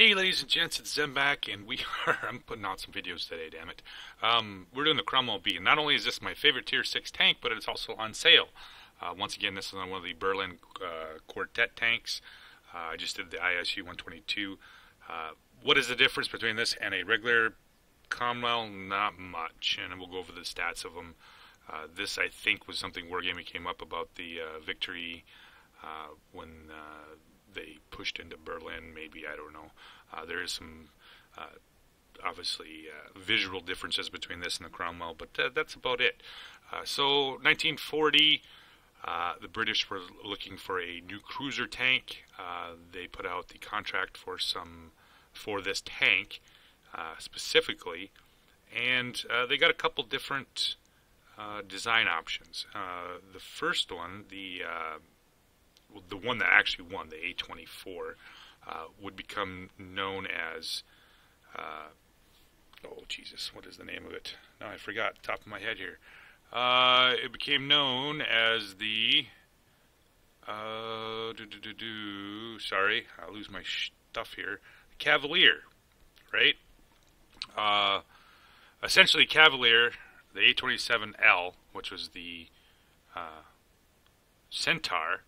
Hey ladies and gents, it's Zem back, and I'm putting out some videos today, damn it. We're doing the Cromwell B, and not only is this my favorite Tier 6 tank, but it's also on sale. Once again, this is on one of the Berlin Quartet tanks. I just did the ISU 122. What is the difference between this and a regular Cromwell? Not much, and we'll go over the stats of them. This, I think, was something Wargaming came up about the victory when they pushed into Berlin, maybe, I don't know. There is some, obviously, visual differences between this and the Cromwell, but that's about it. So, 1940, the British were looking for a new cruiser tank. They put out the contract for this tank, specifically, and they got a couple different design options. The first one, the one that actually won, the A-24, would become known as, oh Jesus, what is the name of it? No, I forgot, top of my head here. It became known as the, sorry, I'll lose my stuff here, Cavalier, right? Essentially Cavalier, the A-27L, which was the Centaur,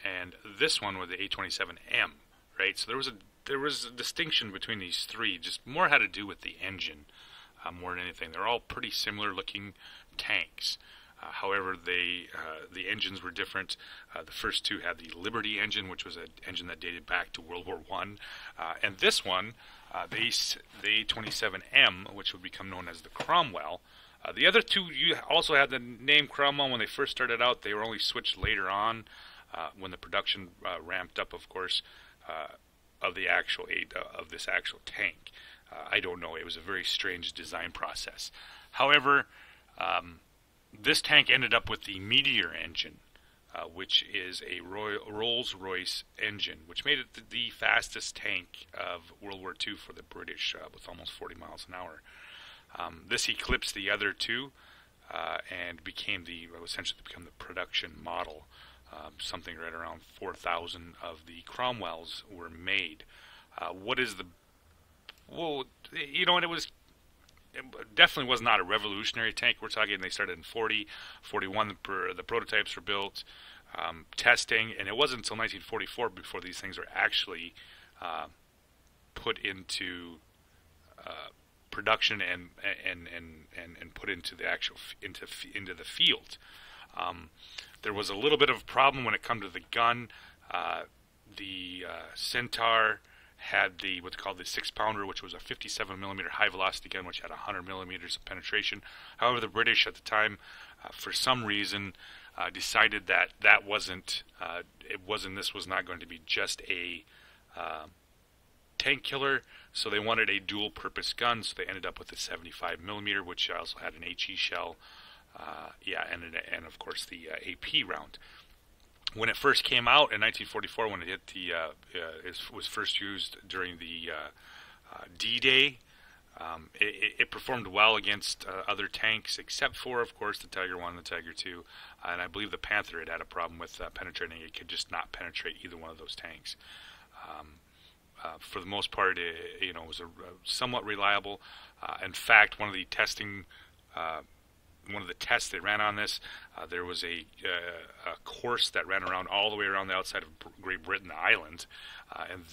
and this one was the A-27M, right? So there was a distinction between these three, just more had to do with the engine, more than anything. They're all pretty similar looking tanks. However, the engines were different. The first two had the Liberty engine, which was an engine that dated back to World War I. And this one, the A-27M, which would become known as the Cromwell. The other two you also had the name Cromwell when they first started out. They were only switched later on when the production ramped up, of course, of this actual tank. I don't know. It was a very strange design process. However, this tank ended up with the Meteor engine, which is a Rolls-Royce engine, which made it the fastest tank of World War II for the British, with almost 40 miles an hour. This eclipsed the other two and essentially became the production model. Something right around 4,000 of the Cromwells were made. It definitely was not a revolutionary tank. We're talking they started in 40, 41, the prototypes were built, testing, and it wasn't until 1944 before these things were actually put into production and put into the actual into the field. There was a little bit of a problem when it came to the gun. The Centaur had what's called the 6-pounder, which was a 57mm high-velocity gun, which had 100mm of penetration. However, the British at the time, for some reason, decided that this was not going to be just a tank killer, so they wanted a dual-purpose gun, so they ended up with a 75mm, which also had an HE shell, and of course the AP round. When it first came out in 1944, when it hit it was first used during the D-Day, it performed well against other tanks, except for, of course, the Tiger 1 and the Tiger 2, and I believe the Panther had a problem with penetrating. It could just not penetrate either one of those tanks. For the most part, it was somewhat reliable. In fact, one of the tests they ran on this, there was a course that ran around all the way around the outside of Great Britain Island, and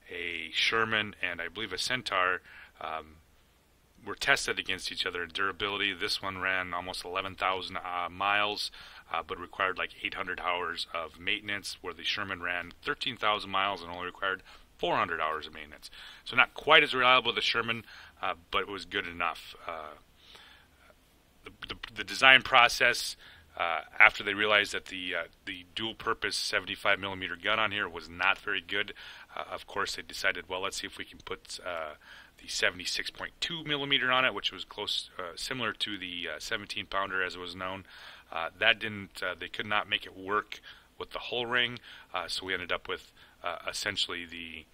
a Sherman and I believe a Centaur were tested against each other in durability. This one ran almost 11,000 miles, but required like 800 hours of maintenance, where the Sherman ran 13,000 miles and only required 400 hours of maintenance. So not quite as reliable as the Sherman, but it was good enough. The design process, after they realized that the dual-purpose 75mm gun on here was not very good, of course they decided, well, let's see if we can put the 76.2mm on it, which was similar to the 17-pounder as it was known. They could not make it work with the hull ring, so we ended up with essentially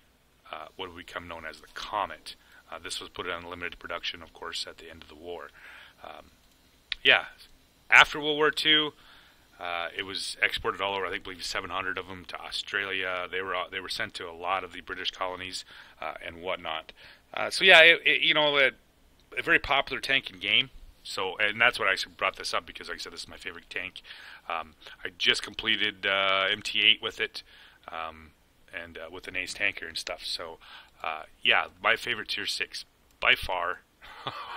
what would become known as the Comet. This was put on limited production, of course, at the end of the war. After World War II, It was exported all over. I think, believe 700 of them to Australia. They were sent to a lot of the British colonies and whatnot. So yeah, a very popular tank in game. So, and that's what I brought this up because, like I said, this is my favorite tank. I just completed MT8 with it, and with an Ace tanker and stuff. So, yeah, my favorite tier 6 by far.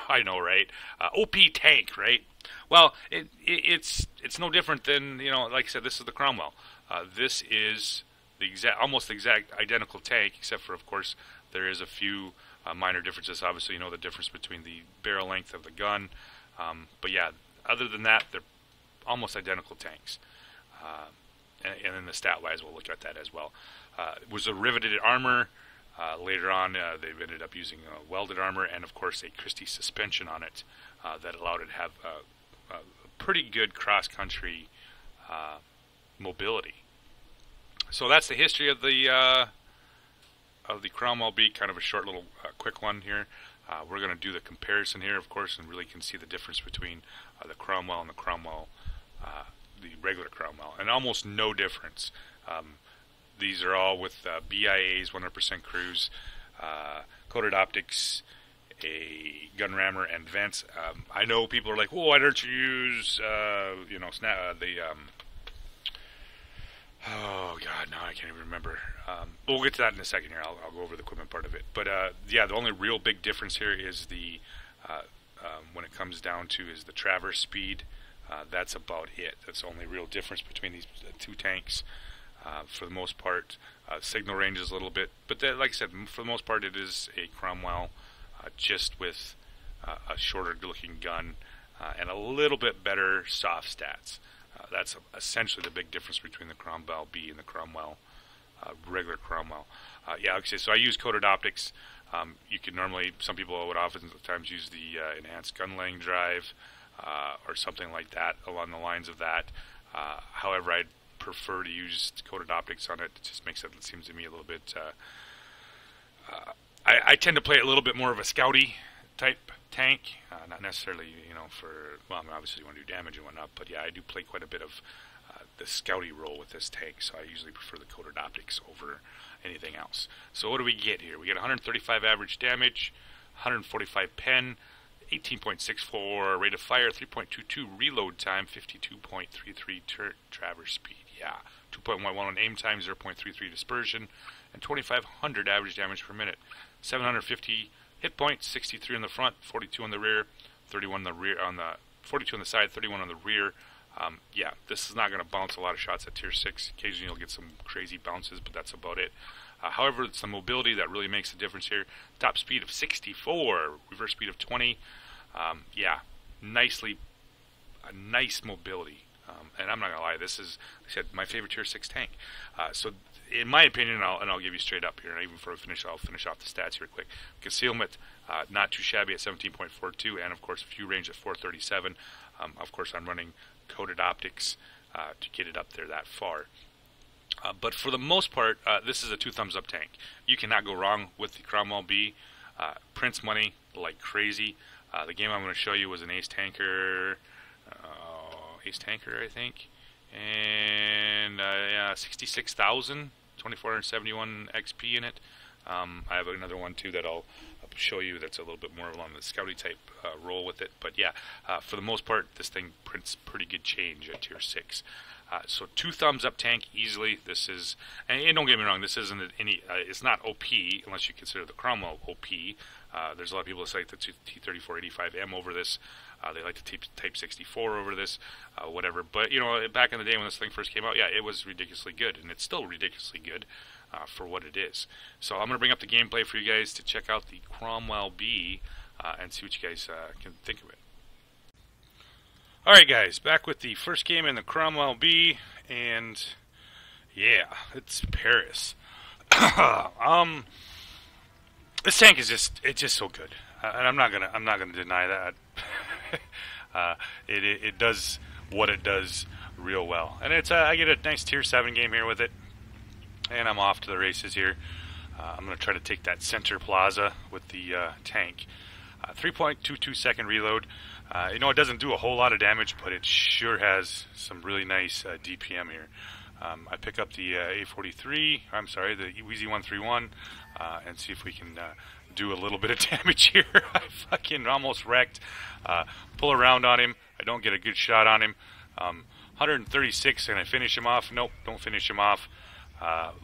I know, right? OP tank, right? Well, it's no different than, like I said, this is the Cromwell. This is almost the exact identical tank, except for, of course, there is a few minor differences. Obviously, the difference between the barrel length of the gun. But yeah, other than that, they're almost identical tanks. And then the stat-wise, we'll look at that as well. It was a riveted armor. Later on, they've ended up using welded armor and, of course, a Christie suspension on it that allowed it to have a pretty good cross-country mobility. So that's the history of the Cromwell B. Kind of a short little quick one here. We're going to do the comparison here, of course, and really can see the difference between the Cromwell and the Cromwell, the regular Cromwell, and almost no difference. These are all with BIAs, 100% cruise, coated optics, a gun rammer, and vents. I know people are like, "Oh, why don't you use, oh God, now I can't even remember." We'll get to that in a second here. I'll go over the equipment part of it. But yeah, the only real big difference here is when it comes down to is the traverse speed. That's about it. That's the only real difference between these two tanks. For the most part, signal range is a little bit, but like I said, for the most part, it is a Cromwell, just with a shorter looking gun and a little bit better soft stats. That's essentially the big difference between the Cromwell B and the Cromwell, regular Cromwell. Yeah, okay, so I use coated optics. You can normally, some people would oftentimes use the enhanced gun laying drive or something like that along the lines of that. However, I'd prefer to use coated optics on it. It just makes it seems to me a little bit. I tend to play a little bit more of a scouty type tank, not necessarily obviously you want to do damage and whatnot, but yeah, I do play quite a bit of the scouty role with this tank, so I usually prefer the coated optics over anything else. So what do we get here? We get 135 average damage, 145 pen, 18.64 rate of fire, 3.22 reload time, 52.33 traverse speed. Yeah, 2.11 aim time, 0.33 dispersion, and 2,500 average damage per minute. 750 hit points, 63 on the front, 42 on the rear, 31 on the rear, 42 on the side, 31 on the rear. Yeah, this is not going to bounce a lot of shots at tier 6. Occasionally you'll get some crazy bounces, but that's about it. However, it's the mobility that really makes the difference here. Top speed of 64, reverse speed of 20. Yeah, nice mobility. And I'm not gonna lie, this is, like I said, my favorite tier 6 tank. So, in my opinion, I'll give you straight up here, and even before I finish, I'll finish off the stats here quick. Concealment, not too shabby at 17.42, and of course, view range at 437. Of course, I'm running coated optics to get it up there that far. But for the most part, this is a 2 thumbs up tank. You cannot go wrong with the Cromwell B. Prints money like crazy. The game I'm going to show you was an Ace tanker, I think, and yeah, 66,000, 2,471 XP in it. I have another one too that I'll show you that's a little bit more along the scouty type role with it. But yeah, for the most part, this thing prints pretty good change at tier 6. So 2 thumbs up tank easily. This is, and don't get me wrong, this isn't any. It's not OP unless you consider the Cromwell OP. There's a lot of people that say the T3485M over this. They like the Type 64 over this, whatever. But back in the day when this thing first came out, yeah, it was ridiculously good, and it's still ridiculously good for what it is. So I'm going to bring up the gameplay for you guys to check out the Cromwell B and see what you guys can think of it. Alright guys, back with the first game in the Cromwell B, and yeah, it's Paris. This tank is just so good, and I'm not gonna deny that. It does what it does real well, and it's I get a nice tier 7 game here with it, and I'm off to the races here. I'm gonna try to take that center plaza with the tank. 3.22 second reload. You know, it doesn't do a whole lot of damage, but it sure has some really nice DPM here. I pick up the A43, I'm sorry, the Wheezy 131, and see if we can do a little bit of damage here. I fucking almost wrecked. Pull around on him. I don't get a good shot on him. 136, and I finish him off. Nope, don't finish him off.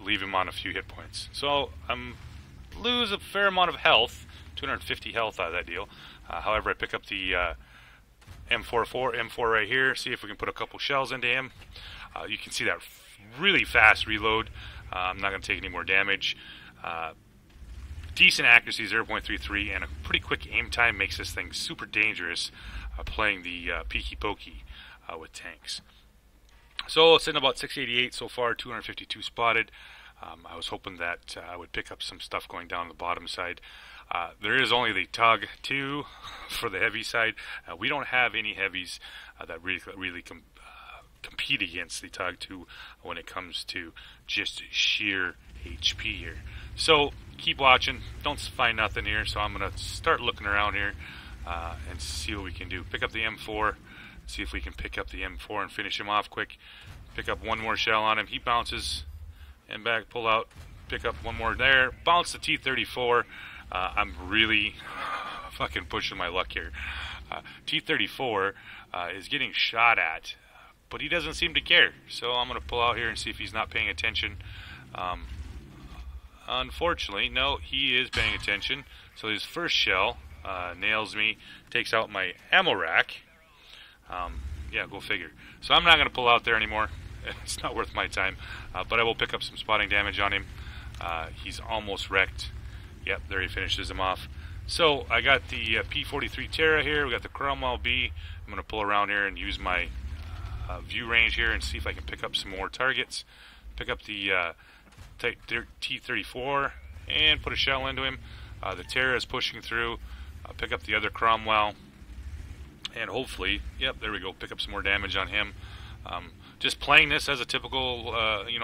Leave him on a few hit points. So lose a fair amount of health, 250 health out of that deal. However, I pick up the M4 right here. See if we can put a couple shells into him. You can see that really fast reload. I'm not going to take any more damage. Decent accuracy, 0.33, and a pretty quick aim time makes this thing super dangerous playing the peeky pokey with tanks. So it's in about 688 so far, 252 spotted. I was hoping that I would pick up some stuff going down the bottom side. There is only the Tug 2 for the heavy side. We don't have any heavies that really compete against the Tug 2 when it comes to just sheer HP here. So keep watching. Don't find nothing here, so I'm going to start looking around here and see what we can do. Pick up the M4. See if we can pick up the M4 and finish him off quick. Pick up one more shell on him. He bounces and back, pull out. Pick up one more there. Bounce the T-34. I'm really fucking pushing my luck here. T-34 is getting shot at, but he doesn't seem to care. So I'm going to pull out here and see if he's not paying attention. Unfortunately, no, he is paying attention. So his first shell nails me, takes out my ammo rack. Yeah, go figure. So I'm not going to pull out there anymore. It's not worth my time. But I will pick up some spotting damage on him. He's almost wrecked. Yep, there he finishes him off. So I got the P43 Terra here. We got the Cromwell B. I'm going to pull around here and use my view range here and see if I can pick up some more targets. Pick up the T-34 and put a shell into him. The Terra is pushing through. Pick up the other Cromwell. And hopefully, yep, there we go, pick up some more damage on him. Just playing this as a typical,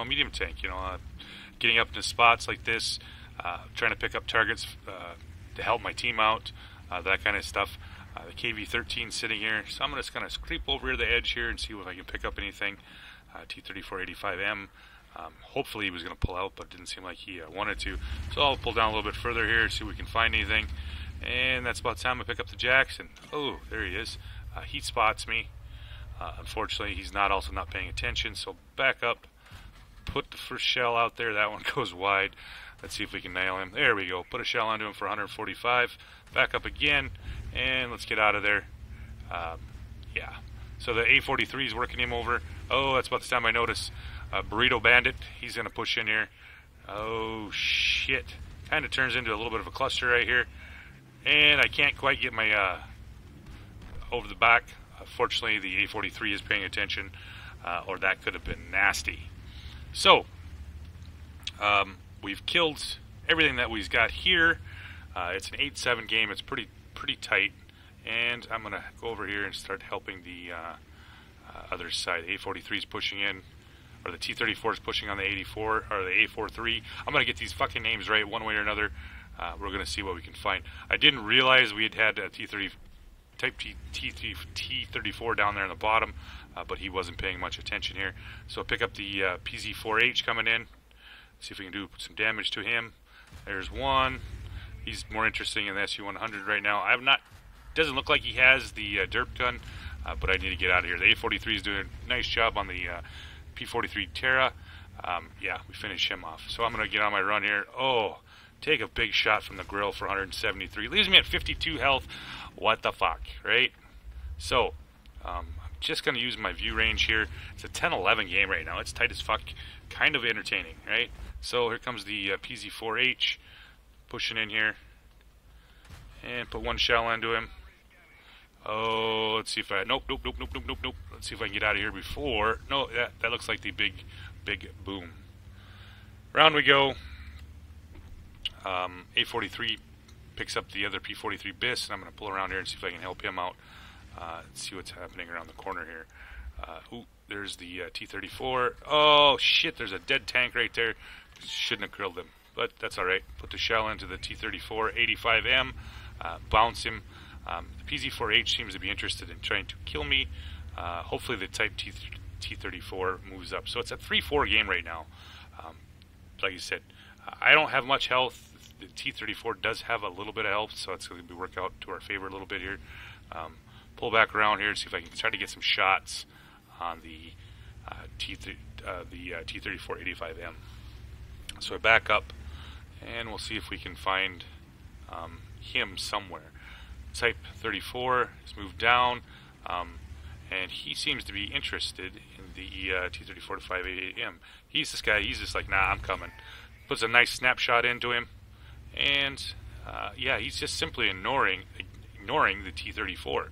medium tank, getting up into spots like this, trying to pick up targets to help my team out, that kind of stuff. The KV-13 sitting here, so I'm just going to creep over the edge here and see if I can pick up anything. T-3485M, hopefully he was going to pull out, but it didn't seem like he wanted to. So I'll pull down a little bit further here, see if we can find anything. And that's about time I pick up the Jackson. Oh, there he is. He spots me. Unfortunately, he's also not paying attention. So back up, put the first shell out there. That one goes wide. Let's see if we can nail him. There we go. Put a shell onto him for 145. Back up again, and let's get out of there. Yeah. So the A43 is working him over. Oh, that's about the time I notice. Burrito Bandit. He's going to push in here. Oh, shit. Kind of turns into a little bit of a cluster right here. And I can't quite get my over the back. Fortunately, the A43 is paying attention, or that could have been nasty. So, we've killed everything that we've got here. It's an 8-7 game. It's pretty tight. And I'm going to go over here and start helping the other side. The A43 is pushing in, or the T-34 is pushing on the 84, or the A43. I'm going to get these fucking names right one way or another. We're going to see what we can find. I didn't realize we had a T-34 down there in the bottom, but he wasn't paying much attention here. So pick up the PZ-4H coming in. See if we can do some damage to him. There's one. He's more interesting in the SU-100 right now. Doesn't look like he has the derp gun, but I need to get out of here. The A-43 is doing a nice job on the P-43 Terra. Yeah, we finish him off. So I'm going to get on my run here. Oh, take a big shot from the grill for 173. Leaves me at 52 health. What the fuck, right? So, I'm just going to use my view range here. It's a 10-11 game right now. It's tight as fuck. Kind of entertaining, right? So, here comes the PZ-4H. Pushing in here. And put one shell into him. Oh, let's see if I... Nope. Let's see if I can get out of here before... No, that looks like the big boom. Round we go. A43 picks up the other P43 BIS, and I'm going to pull around here and see if I can help him out. See what's happening around the corner here. Ooh, there's the T-34. Oh, shit, there's a dead tank right there. Shouldn't have killed him. but that's alright. Put the shell into the T-34 85M, bounce him. The PZ-4H seems to be interested in trying to kill me. Hopefully the Type T-34 moves up. So it's a 3-4 game right now. Like I said, I don't have much health. The T-34 does have a little bit of health, so it's going to work out to our favor a little bit here. Pull back around here and see if I can try to get some shots on the T-34 85M. So I back up, and we'll see if we can find him somewhere. Type 34 has moved down, and he seems to be interested in the T-34 to 588M. He's this guy. He's just like, nah, I'm coming. Puts a nice snapshot into him, and yeah, he's just simply ignoring the T-34.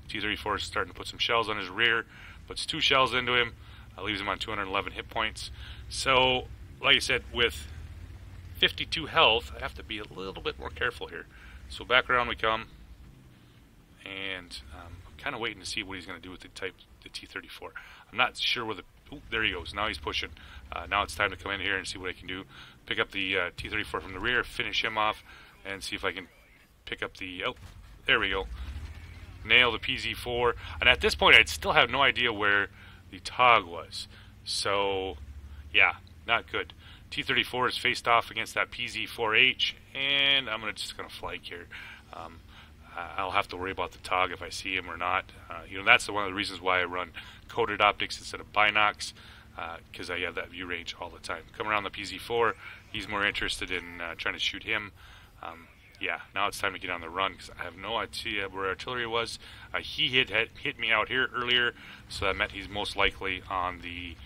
T-34 is starting to put some shells on his rear, puts 2 shells into him, leaves him on 211 hit points. So, like I said, with 52 health, I have to be a little bit more careful here. So back around we come, and I'm kind of waiting to see what he's going to do with the T-34. I'm not sure where there he goes. Now he's pushing. Now it's time to come in here and see what I can do. Pick up the T-34 from the rear, finish him off, and see if I can pick up the, oh, there we go. Nail the PZ-4. And at this point, I still have no idea where the TOG was. So, yeah, not good. T-34 is faced off against that PZ-4H, and I'm just going to flank here. I'll have to worry about the TOG if I see him or not. You know, that's one of the reasons why I run coated optics instead of binocs, because I have that view range all the time. Come around the PZ-4, he's more interested in trying to shoot him. Yeah, now it's time to get on the run, because I have no idea where artillery was. He hit me out here earlier, so that meant he's most likely on the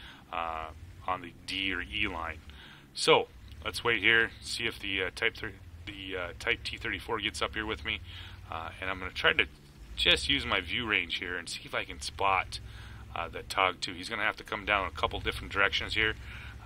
D or E line. So let's wait here, see if the Type T-34 gets up here with me, and I'm going to try to just use my view range here and see if I can spot the TOG 2. He's going to have to come down a couple different directions here,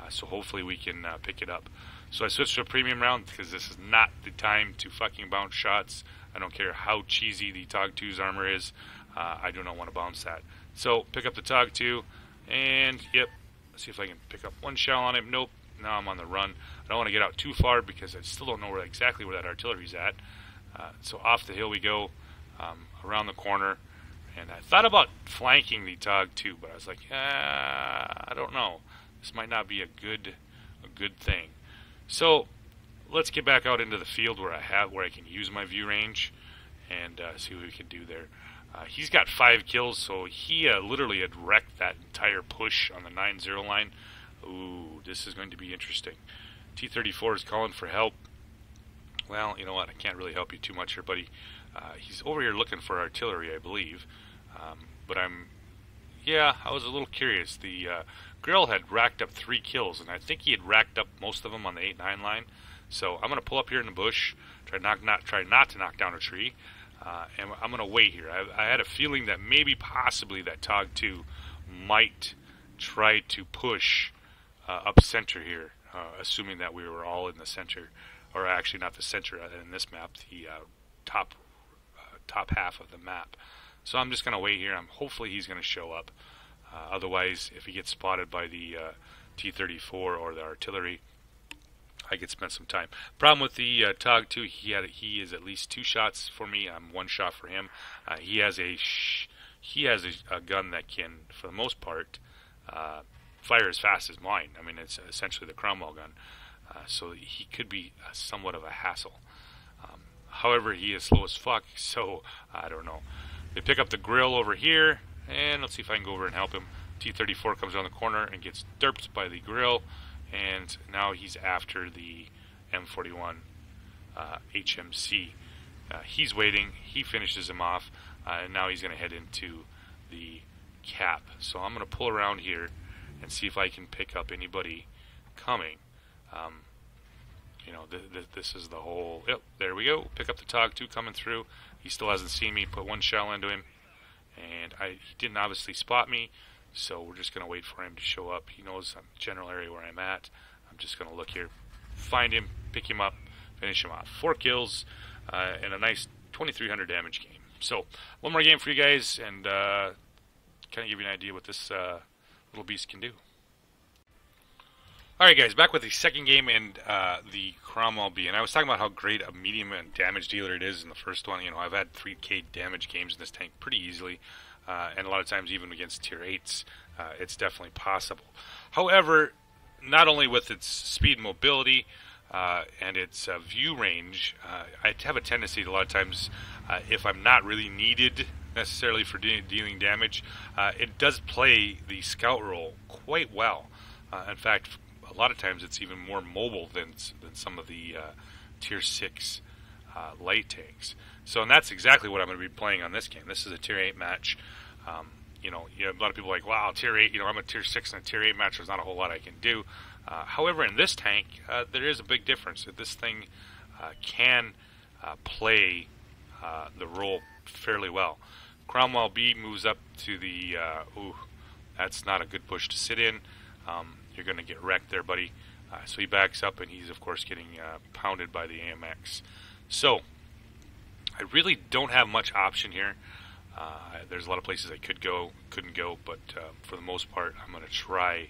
so hopefully we can pick it up. So I switched to a premium round because this is not the time to fucking bounce shots. I don't care how cheesy the TOG 2's armor is. I do not want to bounce that. So pick up the TOG 2, and yep, let's see if I can pick up 1 shell on him. Nope. Now I'm on the run. I don't want to get out too far because I still don't know exactly where that artillery's at. So off the hill we go, around the corner, and I thought about flanking the TOG 2, but I was like, I don't know. This might not be a good thing. So let's get back out into the field where I can use my view range and see what we can do there. He's got 5 kills, so he literally had wrecked that entire push on the 9-0 line. Ooh, this is going to be interesting. T-34 is calling for help. Well, you know what? I can't really help you too much here, buddy. He's over here looking for artillery, I believe. But I was a little curious. The Grill had racked up 3 kills, and I think he had racked up most of them on the 8-9 line. So I'm going to pull up here in the bush, try not to knock down a tree, and I'm going to wait here. I had a feeling that maybe possibly that TOG 2 might try to push up center here, assuming that we were all in the center, or actually not the center in this map, the top half of the map. So I'm just going to wait here. Hopefully he's going to show up. Otherwise, if he gets spotted by the T-34 or the artillery, I could spend some time. Problem with the TOG 2, he is at least 2 shots for me. I'm 1 shot for him. He has a gun that can, for the most part, fire as fast as mine. I mean, it's essentially the Cromwell gun. So he could be somewhat of a hassle. However, he is slow as fuck, so I don't know. They pick up the Grill over here, and let's see if I can go over and help him. T-34 comes around the corner and gets derped by the Grill, and now he's after the M41 HMC. He's waiting. He finishes him off, and now he's going to head into the cap. So I'm going to pull around here and see if I can pick up anybody coming. You know, this is the whole... Yep, there we go. Pick up the TOG 2 coming through. He still hasn't seen me. Put 1 shell into him. And he didn't obviously spot me, so we're just going to wait for him to show up. He knows the general area where I'm at. I'm just going to look here, find him, pick him up, finish him off. 4 kills and a nice 2,300 damage game. So, one more game for you guys, and kind of give you an idea what this little beast can do. Alright guys, back with the second game and the Cromwell B. And I was talking about how great a medium and damage dealer it is in the first one. You know, I've had 3k damage games in this tank pretty easily. And a lot of times even against tier 8s, it's definitely possible. However, not only with its speed and mobility and its view range, I have a tendency a lot of times, if I'm not really needed necessarily for dealing damage, it does play the scout role quite well. In fact, a lot of times it's even more mobile than some of the tier 6 light tanks. So, and that's exactly what I'm going to be playing on this game. This is a tier 8 match. You know, a lot of people are like, wow, tier 8, you know, I'm a tier 6 in a tier 8 match, there's not a whole lot I can do. However, in this tank, there is a big difference. This thing can play the role fairly well. Cromwell B moves up to the, ooh, that's not a good bush to sit in. You're going to get wrecked there, buddy. So he backs up, and he's, of course, getting pounded by the AMX. So, I really don't have much option here. There's a lot of places I couldn't go, but for the most part, I'm going to try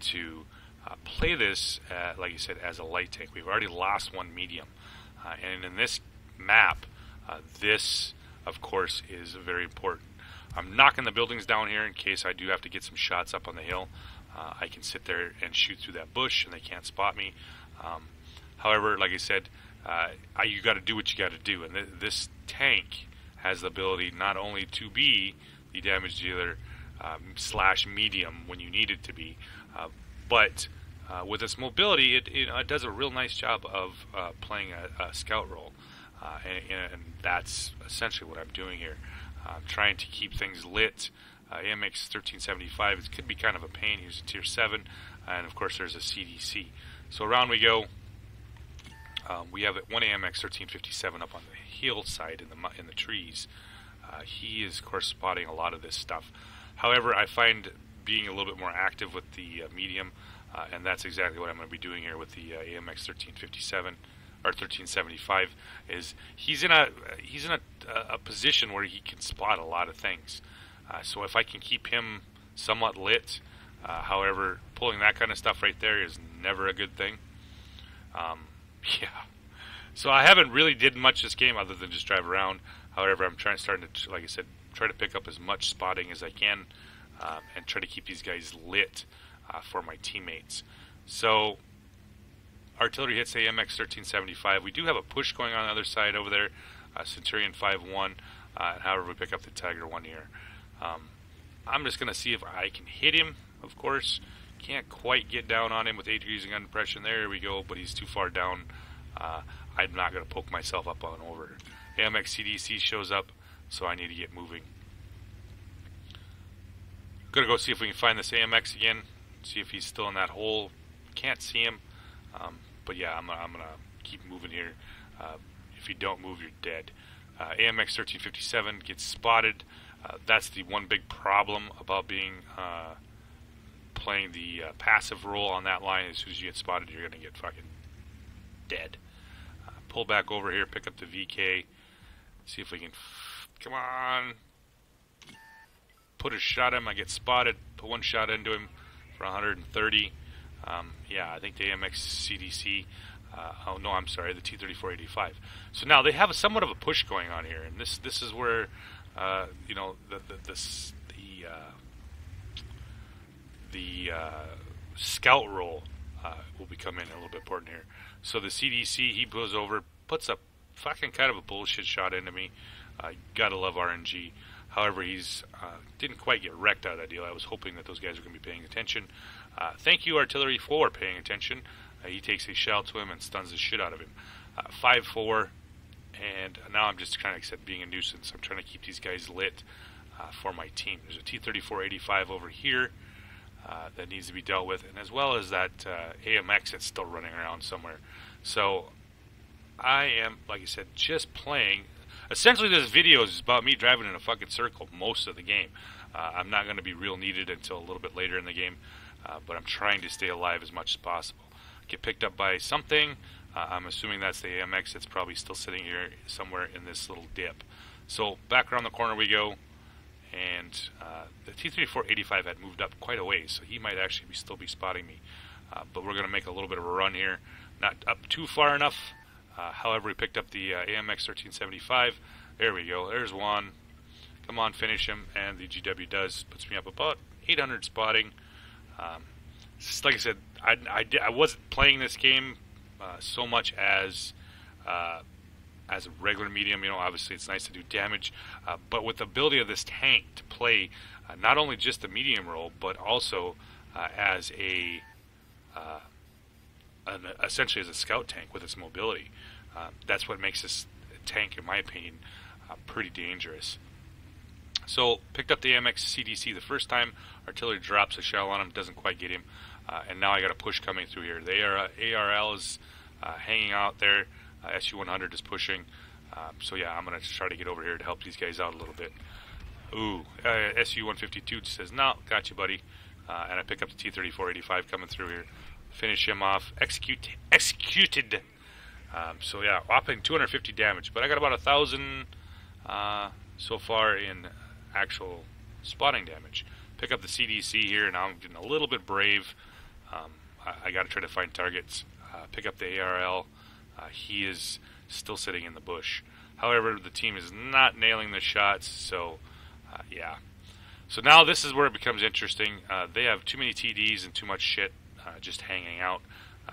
to play this, like I said, as a light tank. We've already lost one medium. And in this map, this, of course, is very important. I'm knocking the buildings down here in case I do have to get some shots up on the hill. I can sit there and shoot through that bush, and they can't spot me. However, like I said, you got to do what you got to do. And this tank has the ability not only to be the damage dealer slash medium when you need it to be, but with its mobility, it does a real nice job of playing a scout role. And that's essentially what I'm doing here. I'm trying to keep things lit. AMX 1375, it could be kind of a pain. He's a tier 7, and of course there's a CDC. So around we go. We have one AMX 1357 up on the hillside in the trees. He is, of course, spotting a lot of this stuff. However, I find being a little bit more active with the medium, and that's exactly what I'm going to be doing here with the AMX 1357 or 1375. Is he's in a position where he can spot a lot of things. So if I can keep him somewhat lit, however, pulling that kind of stuff right there is never a good thing. Yeah. So I haven't really did much this game other than just drive around. However, I'm starting to, like I said, try to pick up as much spotting as I can, and try to keep these guys lit for my teammates. So artillery hits AMX 1375. We do have a push going on the other side over there. Centurion 5-1. However, we pick up the Tiger 1 here. I'm just going to see if I can hit him, of course. Can't quite get down on him with 8 degrees of gun depression. There we go, but he's too far down. I'm not going to poke myself up on over. AMX CDC shows up, so I need to get moving. Going to go see if we can find this AMX again. See if he's still in that hole. Can't see him. But yeah, I'm going to keep moving here. If you don't move, you're dead. AMX 1357 gets spotted. That's the one big problem about playing the passive role on that line. As soon as you get spotted, you're going to get fucking dead. Pull back over here, pick up the VK, see if we can, come on, put a shot at him. I get spotted, put one shot into him for 130. Yeah, I think the AMX CDC, oh no, I'm sorry, the T-3485. So now they have somewhat of a push going on here, and this is where you know, the scout role will become in a little bit important here. So the CDC, he goes over, puts a fucking kind of a bullshit shot into me. Gotta love RNG. However, he's didn't quite get wrecked out of that deal. I was hoping that those guys were going to be paying attention. Thank you, artillery, for paying attention. He takes a shell to him and stuns the shit out of him. 5-4. And now I'm just kind of being a nuisance. I'm trying to keep these guys lit for my team. There's a T-3485 over here that needs to be dealt with, and as well as that AMX that's still running around somewhere. So I am, like I said, just playing. Essentially, this video is about me driving in a fucking circle most of the game. I'm not going to be real needed until a little bit later in the game, but I'm trying to stay alive as much as possible. Get picked up by something. I'm assuming that's the AMX. It's probably still sitting here somewhere in this little dip. So back around the corner we go, and the T-3485 had moved up quite a ways, so he might actually still be spotting me. but we're going to make a little bit of a run here. Not up too far enough. However, we picked up the AMX 1375. There we go. There's one. Come on, finish him. And the GW does. Puts me up about 800 spotting. Like I said, I wasn't playing this game so much as a regular medium. You know, obviously it's nice to do damage, but with the ability of this tank to play not only just the medium role, but also as essentially as a scout tank with its mobility. That's what makes this tank, in my opinion, pretty dangerous. So, picked up the MX CDC the first time. Artillery drops a shell on him, doesn't quite get him. And now I got a push coming through here. The ARL is hanging out there. SU-100 is pushing. So yeah, I'm going to try to get over here to help these guys out a little bit. Ooh, SU-152 says, no, got you, buddy. And I pick up the T-34-85 coming through here. Finish him off. Executed. So yeah, whopping 250 damage. But I got about 1,000 so far in actual spotting damage. Pick up the CDC here, and now I'm getting a little bit brave. I got to try to find targets. Pick up the ARL. He is still sitting in the bush. However, the team is not nailing the shots, so yeah. So now this is where it becomes interesting. They have too many TDs and too much shit just hanging out.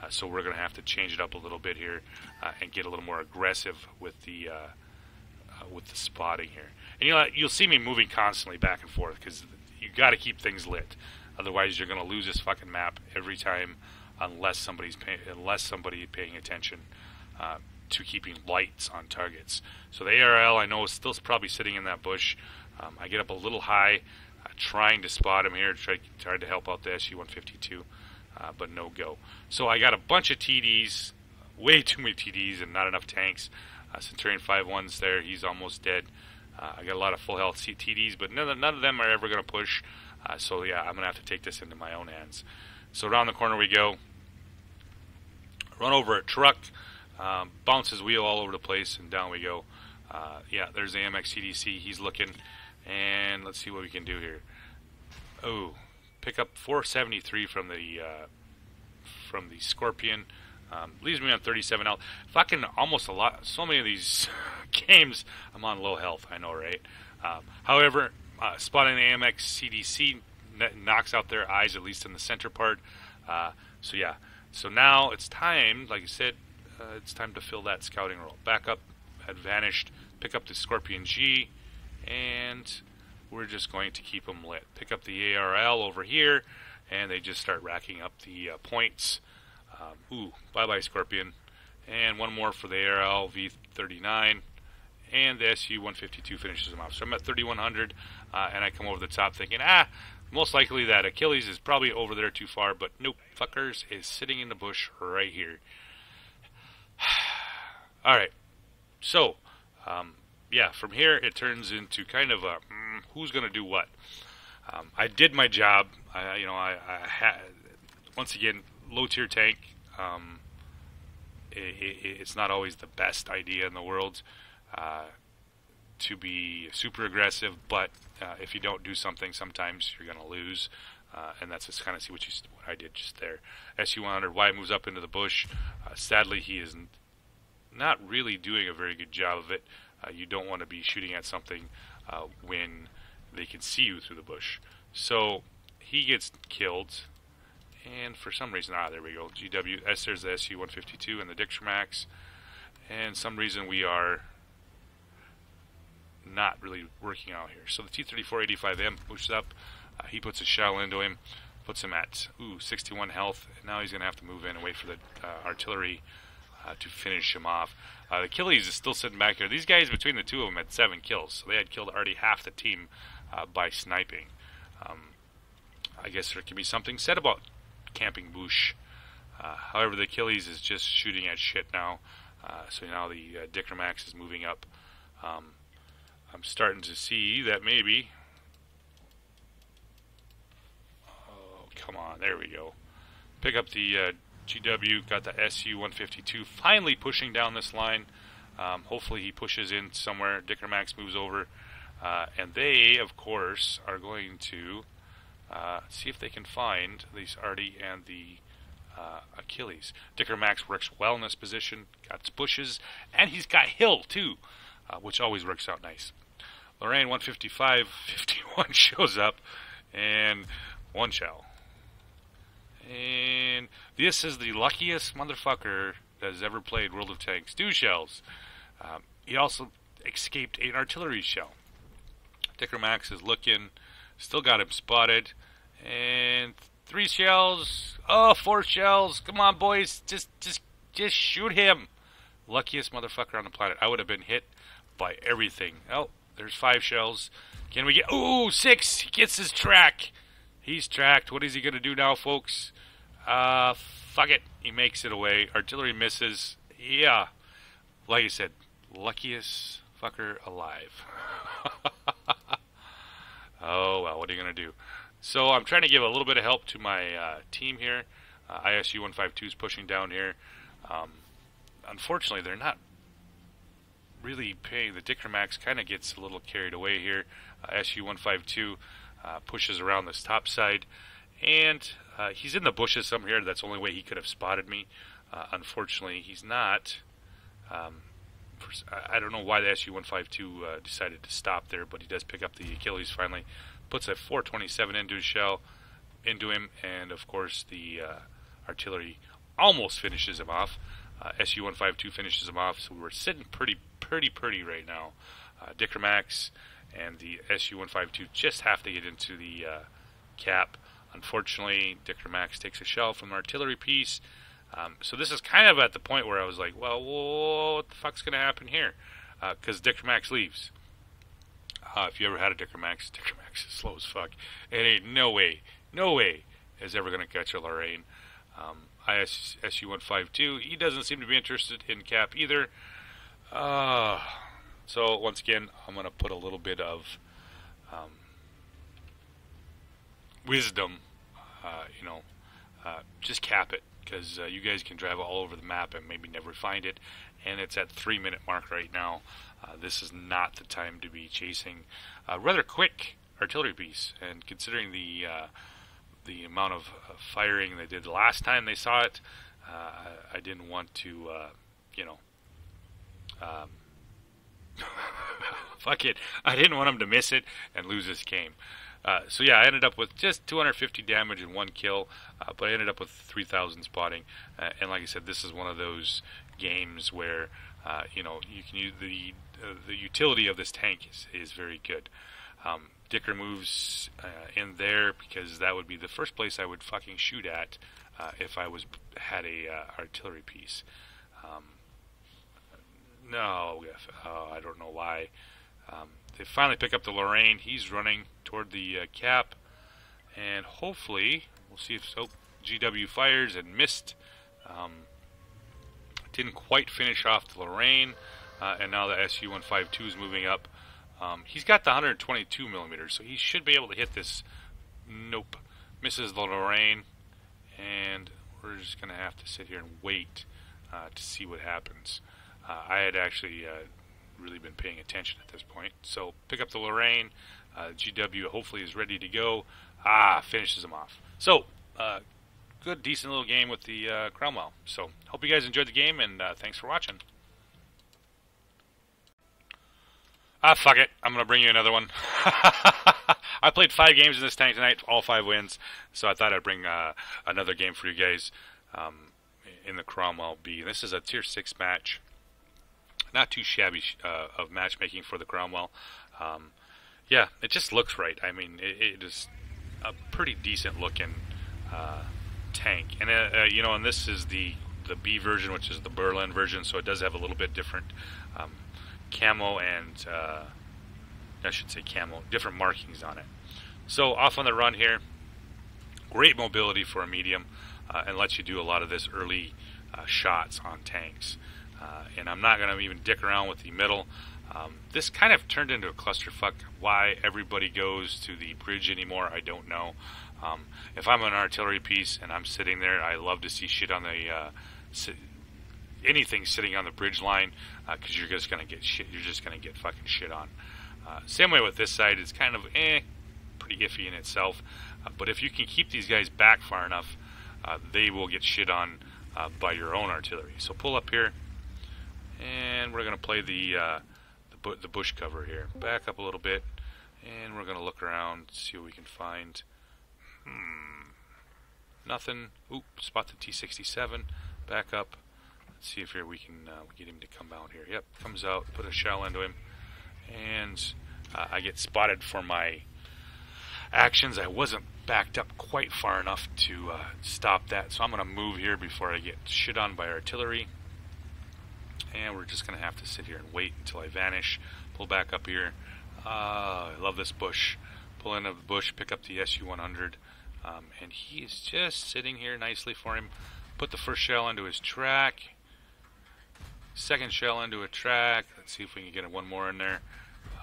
So we're going to have to change it up a little bit here and get a little more aggressive with the spotting here. And you'll see me moving constantly back and forth because you got to keep things lit. Otherwise, you're going to lose this fucking map every time, unless somebody's paying attention to keeping lights on targets. So the ARL, I know, is still probably sitting in that bush. I get up a little high, trying to spot him here, try to help out the SU-152, but no go. So I got a bunch of TDs, way too many TDs, and not enough tanks. Centurion 5-1's there, he's almost dead. I got a lot of full health TDs, but none of them are ever going to push. So yeah, I'm going to have to take this into my own hands. So around the corner we go. Run over a truck, bounces wheel all over the place, and down we go. Yeah, there's the AMX CDC. He's looking, and let's see what we can do here. Oh, pick up 473 from the Scorpion. Leaves me on 37 health. Fucking almost a lot. So many of these games, I'm on low health. I know, right? However, spotting the AMX CDC knocks out their eyes, at least in the center part. So yeah. So now it's time, like I said, it's time to fill that scouting role. Back up, had vanished. Pick up the Scorpion G, and we're just going to keep them lit. Pick up the ARL over here, and they just start racking up the points. Ooh, bye-bye Scorpion. And one more for the ARL V39, and the SU-152 finishes them off. So I'm at 3,100, and I come over the top thinking, most likely that Achilles is probably over there too far, but nope, fuckers is sitting in the bush right here. Alright, so, yeah, from here it turns into kind of a, who's going to do what? I did my job. I had, once again, low-tier tank. It's not always the best idea in the world to be super aggressive, but if you don't do something, sometimes you're going to lose, and that's just kind of what I did just there. SU-100Y moves up into the bush. Sadly, he is not really doing a very good job of it. You don't want to be shooting at something when they can see you through the bush. So he gets killed, and for some reason, there we go. GW, there's the SU-152 and the Dixtramax, and some reason we are not really working out here. So the T-34-85M pushes up. He puts a shell into him, puts him at 61 health, and now he's going to have to move in and wait for the artillery to finish him off. The Achilles is still sitting back here. These guys, between the two of them, had 7 kills, so they had killed already half the team by sniping. I guess there can be something said about camping bush. However, the Achilles is just shooting at shit now, so now the Dicramax is moving up. I'm starting to see that maybe... Oh, come on, there we go. Pick up the GW, got the SU-152, finally pushing down this line. Hopefully he pushes in somewhere. Dicramax moves over, and they, of course, are going to see if they can find these Artie and the Achilles. Dicker Max works well in this position. Got bushes, and he's got hill too, which always works out nice. Lorraine 155-51 shows up, and one shell. And this is the luckiest motherfucker that has ever played World of Tanks. 2 shells. He also escaped an artillery shell. Dicker Max is looking, still got him spotted, and 3 shells. Oh, 4 shells. Come on, boys, just shoot him. Luckiest motherfucker on the planet. I would have been hit by everything. Oh, there's 5 shells. Can we get... Ooh, 6. He gets his track. He's tracked. What is he going to do now, folks? Fuck it. He makes it away. Artillery misses. Yeah. Like I said, luckiest fucker alive. Oh, well, what are you going to do? So I'm trying to give a little bit of help to my team here. ISU 152 is pushing down here. Unfortunately, they're not really paying. The Dicker Max kind of gets a little carried away here. SU 152 pushes around this top side, and he's in the bushes somewhere. That's the only way he could have spotted me. Unfortunately, he's not. I don't know why the SU 152 decided to stop there, but he does pick up the Achilles finally. Puts a 427 into him, and of course the artillery almost finishes him off. SU 152 finishes him off, so we're sitting pretty right now. Dicker Max and the SU 152 just have to get into the cap. Unfortunately, Dicker Max takes a shell from an artillery piece. So this is kind of at the point where I was like, well, what the fuck's going to happen here? Because Dicker Max leaves. If you ever had a Dicker Max is slow as fuck. It ain't no way is ever going to catch a Lorraine. ISU 152, he doesn't seem to be interested in cap either. So once again, I'm going to put a little bit of wisdom, just cap it, because you guys can drive all over the map and maybe never find it, and it's at 3-minute mark right now. This is not the time to be chasing a rather quick artillery piece, and considering the amount of firing they did the last time they saw it, I didn't want to, fuck it. I didn't want him to miss it and lose this game. So yeah, I ended up with just 250 damage and 1 kill, but I ended up with 3,000 spotting. And like I said, this is one of those games where you can use the utility of this tank is very good. Dicker moves in there because that would be the first place I would fucking shoot at if I had a artillery piece. I don't know why. They finally pick up the Lorraine. He's running toward the cap, and hopefully we'll see if GW fires and missed. Didn't quite finish off the Lorraine, and now the SU-152 is moving up. He's got the 122 millimeters, so he should be able to hit this. Nope, misses the Lorraine, and we're just gonna have to sit here and wait to see what happens. I had actually really been paying attention at this point. So pick up the Lorraine. GW hopefully is ready to go. Finishes him off. So good, decent little game with the Cromwell. So hope you guys enjoyed the game, and thanks for watching. Fuck it. I'm going to bring you another one. I played 5 games in this tank tonight, all 5 wins. So I thought I'd bring another game for you guys in the Cromwell B. This is a tier 6 match. Not too shabby of matchmaking for the Cromwell. Yeah, it just looks right. I mean, it is a pretty decent looking tank. And, and this is the B version, which is the Berlin version, so it does have a little bit different camo and, different markings on it. So off on the run here. Great mobility for a medium, and lets you do a lot of this early shots on tanks. And I'm not going to even dick around with the middle. This kind of turned into a clusterfuck. Why everybody goes to the bridge anymore, I don't know. If I'm an artillery piece and I'm sitting there, I love to see shit on the anything sitting on the bridge line, because you're just going to get shit. You're just going to get fucking shit on. Same way with this side. It's kind of pretty iffy in itself. But if you can keep these guys back far enough, they will get shit on by your own artillery. So pull up here, and we're going to play the bush cover here. Back up a little bit, and we're going to look around, see what we can find. Nothing. Oop, spot the T-67. Back up. Let's see if here we can get him to come out here. Yep, comes out. Put a shell into him, and I get spotted for my actions. I wasn't backed up quite far enough to stop that, so I'm going to move here before I get shit on by artillery. And we're just going to have to sit here and wait until I vanish. Pull back up here. I love this bush. Pull into the bush, pick up the SU-100, and he is just sitting here nicely for him. Put the first shell into his track. Second shell into a track. Let's see if we can get one more in there.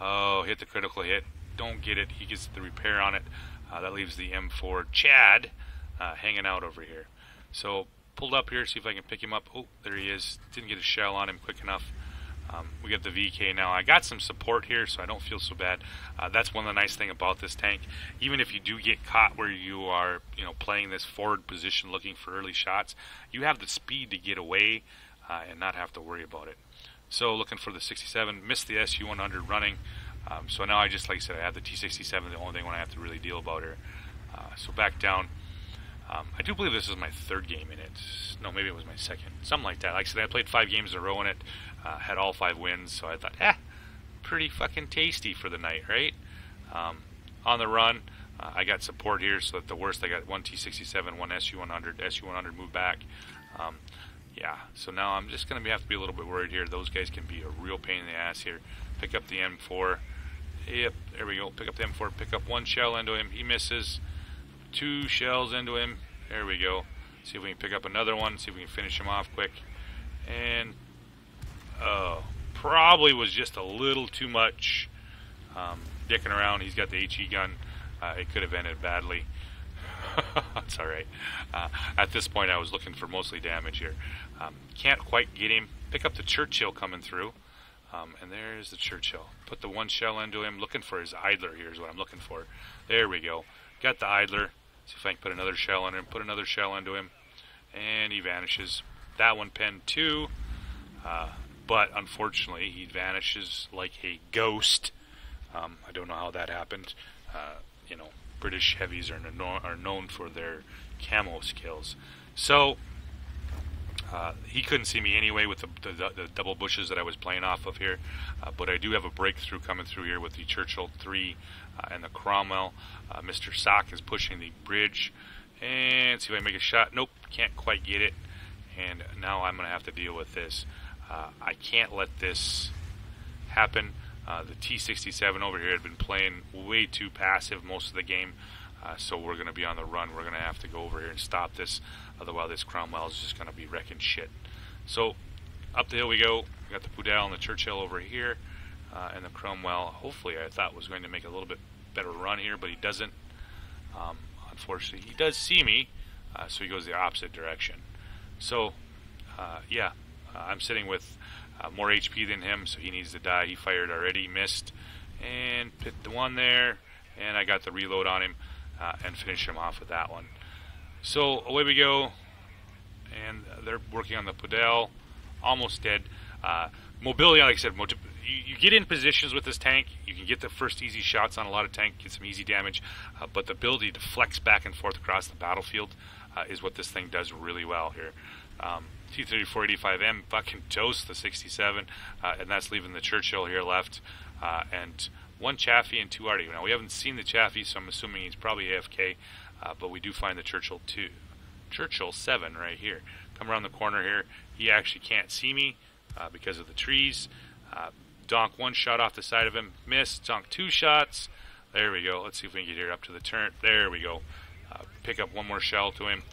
Oh, hit the critical hit. Don't get it. He gets the repair on it. That leaves the M4 Chad hanging out over here. So pulled up here, see if I can pick him up. Oh, there he is. Didn't get a shell on him quick enough. We got the VK now. I got some support here, so I don't feel so bad. That's one of the nice things about this tank. Even if you do get caught where you are, playing this forward position looking for early shots, you have the speed to get away and not have to worry about it. So looking for the 67, missed the SU-100 running. So now I just, like I said, I have the T-67, the only thing when I have to really deal about here. So back down. I do believe this is my third game in it. No, maybe it was my second. Something like that. Like I said, I played 5 games in a row in it. Had all 5 wins, so I thought, pretty fucking tasty for the night, right? On the run, I got support here, so at the worst I got one T-67, one SU-100. SU-100 moved back. Yeah, so now I'm just going to have to be a little bit worried here. Those guys can be a real pain in the ass here. Pick up the M4. Yep, there we go. Pick up the M4. Pick up one shell into him. He misses. 2 shells into him. There we go. See if we can pick up another one. See if we can finish him off quick. And probably was just a little too much dicking around. He's got the HE gun. It could have ended badly. That's alright. At this point I was looking for mostly damage here. Can't quite get him. Pick up the Churchill coming through. And there's the Churchill. Put the one shell into him. Looking for his idler here is what I'm looking for. There we go. Got the idler. See if I can put another shell in him. Put another shell into him. And he vanishes. That one pinned too. But unfortunately he vanishes like a ghost. I don't know how that happened. British heavies are known for their camo skills. So he couldn't see me anyway with the double bushes that I was playing off of here. But I do have a breakthrough coming through here with the Churchill 3 and the Cromwell. Mr. Sock is pushing the bridge. And see if I make a shot. Nope, can't quite get it. And now I'm going to have to deal with this. I can't let this happen. The T-67 over here had been playing way too passive most of the game. So we're going to be on the run. We're going to have to go over here and stop this. Otherwise, this Cromwell is just going to be wrecking shit. So up the hill we go. We got the Pudel and the Churchill over here. And the Cromwell, hopefully, I thought was going to make a little bit better run here, but he doesn't. Unfortunately, he does see me, so he goes the opposite direction. So, yeah, I'm sitting with more HP than him, so he needs to die. He fired already, missed, and hit the one there, and I got the reload on him and finished him off with that one. So away we go, and they're working on the Pudel, almost dead. Mobility, like I said, you get in positions with this tank, you can get the first easy shots on a lot of tank, get some easy damage, but the ability to flex back and forth across the battlefield is what this thing does really well here. T-3485M fucking toast the 67, and that's leaving the Churchill here left, and 1 Chaffee and 2 Artie. Now we haven't seen the Chaffee, so I'm assuming he's probably AFK, but we do find the Churchill 7 right here. Come around the corner here, he actually can't see me because of the trees. Donk 1 shot off the side of him, missed. Donk 2 shots. There we go. Let's see if we can get here up to the turret. There we go. Pick up 1 more shell to him,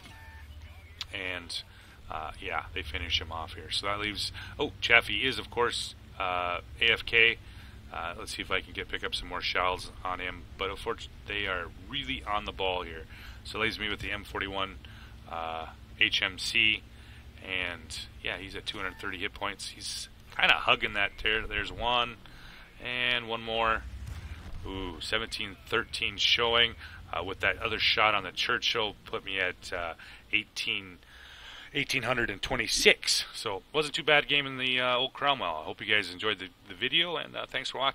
and yeah, they finish him off here. So that leaves. Oh, Chaffee is of course AFK. Let's see if I can pick up some more shells on him. But unfortunately, they are really on the ball here. So it leaves me with the M41 HMC, and yeah, he's at 230 hit points. He's kind of hugging that tear. There's 1, and 1 more. Ooh, 1713 showing. With that other shot on the Churchill, put me at 1826. So wasn't too bad game in the old Cromwell. I hope you guys enjoyed the video, and thanks for watching.